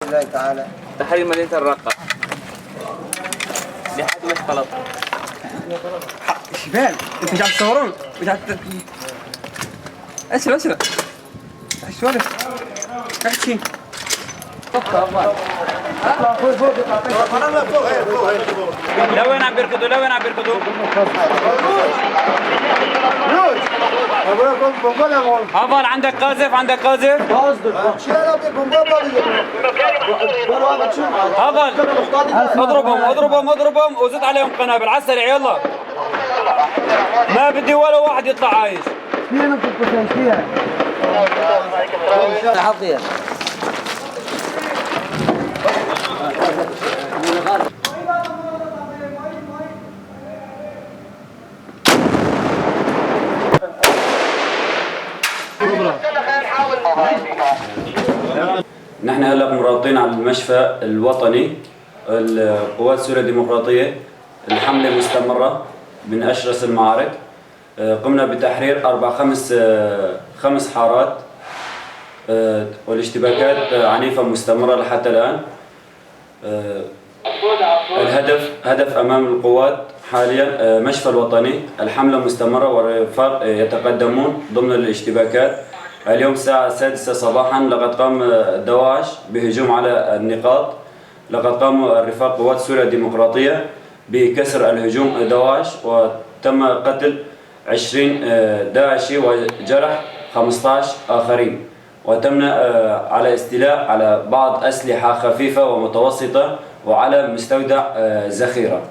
الله تعالى. تحرير مدينة الرقة لحد ما اختلط. شباب انت جاي تصورون؟ اسمع السوالف احكي. لوين عم بيركضوا؟ لوين عم بيركضوا؟ هافال عندك قاذف؟ عندك قاذف؟ هافال اضربهم وزد عليهم قنابل على السريع يلا. ما بدي ولا واحد يطلع عايش. حظية نحن هلا مرابطين على المشفى الوطني القوات السورية الديمقراطية. الحملة مستمرة من أشرس المعارك. قمنا بتحرير خمس حارات، والاشتباكات عنيفة مستمرة لحتى الآن. هدف أمام القوات حاليا مشفى الوطني. الحملة مستمرة والرفاق يتقدمون ضمن الاشتباكات. اليوم الساعة 6 صباحا لقد قام دواعش بهجوم على النقاط. لقد قام الرفاق قوات سوريا الديمقراطية بكسر الهجوم دواعش، وتم قتل 20 داعشي وجرح 15 آخرين، وتمنا على استيلاء على بعض أسلحة خفيفة ومتوسطة وعلى مستودع ذخيرة.